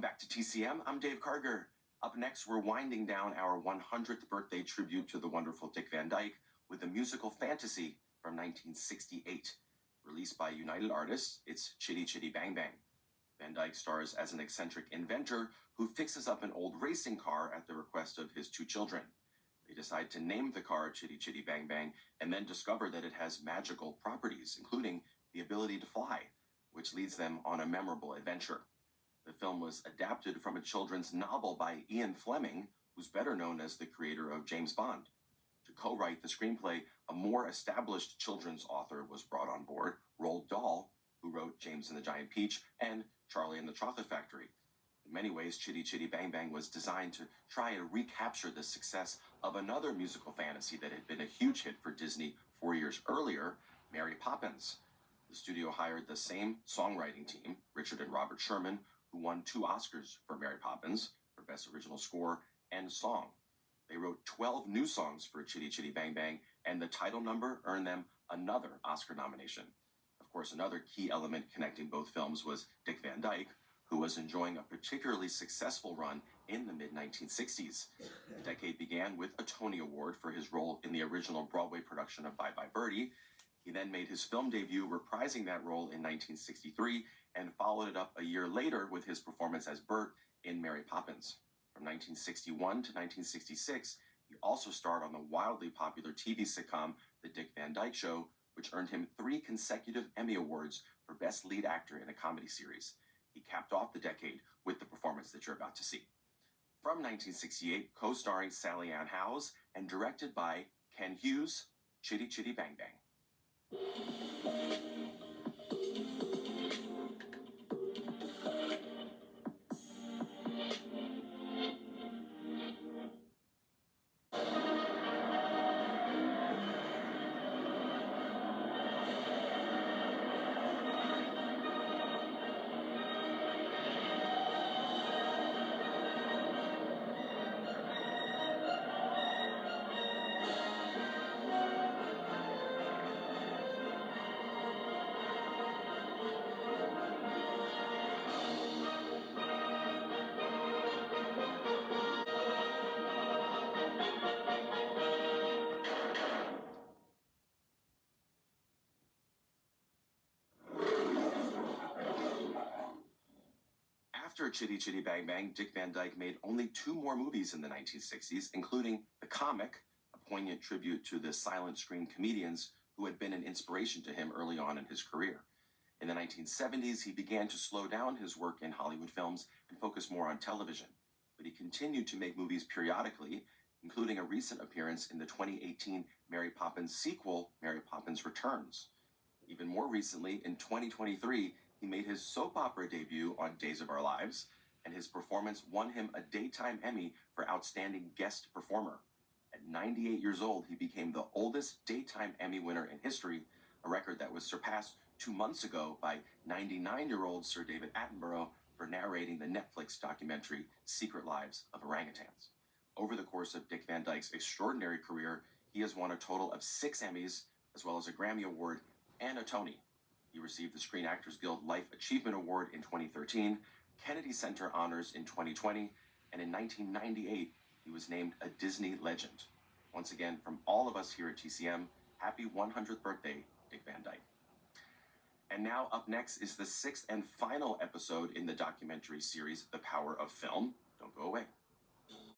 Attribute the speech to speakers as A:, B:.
A: back to TCM. I'm Dave Karger. Up next, we're winding down our 100th birthday tribute to the wonderful Dick Van Dyke with a musical fantasy from 1968. Released by United Artists, it's Chitty, Chitty, Bang, Bang. Van Dyke stars as an eccentric inventor who fixes up an old racing car at the request of his two children. They decide to name the car Chitty, Chitty, Bang, Bang, and then discover that it has magical properties, including the ability to fly, which leads them on a memorable adventure. The film was adapted from a children's novel by Ian Fleming, who's better known as the creator of James Bond. To co-write the screenplay, a more established children's author was brought on board, Roald Dahl, who wrote James and the Giant Peach and Charlie and the Chocolate Factory. In many ways, Chitty Chitty Bang Bang was designed to try and recapture the success of another musical fantasy that had been a huge hit for Disney 4 years earlier, Mary Poppins. The studio hired the same songwriting team, Richard and Robert Sherman, who won 2 Oscars for Mary Poppins for Best Original Score and Song. They wrote 12 new songs for Chitty Chitty Bang Bang, and the title number earned them another Oscar nomination. Of course, another key element connecting both films was Dick Van Dyke, who was enjoying a particularly successful run in the mid-1960s. The decade began with a Tony Award for his role in the original Broadway production of Bye Bye Birdie. He then made his film debut reprising that role in 1963 and followed it up a year later with his performance as Bert in Mary Poppins. From 1961 to 1966, he also starred on the wildly popular TV sitcom The Dick Van Dyke Show, which earned him 3 consecutive Emmy Awards for Best Lead Actor in a Comedy Series. He capped off the decade with the performance that you're about to see. From 1968, co-starring Sally Ann Howes and directed by Ken Hughes, Chitty Chitty Bang Bang. After Chitty Chitty Bang Bang, Dick Van Dyke made only 2 more movies in the 1960s, including The Comic, a poignant tribute to the silent screen comedians who had been an inspiration to him early on in his career. In the 1970s, he began to slow down his work in Hollywood films and focus more on television. But he continued to make movies periodically, including a recent appearance in the 2018 Mary Poppins sequel, Mary Poppins Returns. Even more recently, in 2023, he made his soap opera debut on Days of Our Lives, and his performance won him a Daytime Emmy for Outstanding Guest Performer. At 98 years old, he became the oldest Daytime Emmy winner in history, a record that was surpassed 2 months ago by 99-year-old Sir David Attenborough for narrating the Netflix documentary Secret Lives of Orangutans. Over the course of Dick Van Dyke's extraordinary career, he has won a total of 6 Emmys, as well as a Grammy Award and a Tony. He received the Screen Actors Guild Life Achievement Award in 2013, Kennedy Center Honors in 2020, and in 1998, he was named a Disney legend. Once again, from all of us here at TCM, happy 100th birthday, Dick Van Dyke. And now up next is the 6th and final episode in the documentary series, The Power of Film. Don't go away.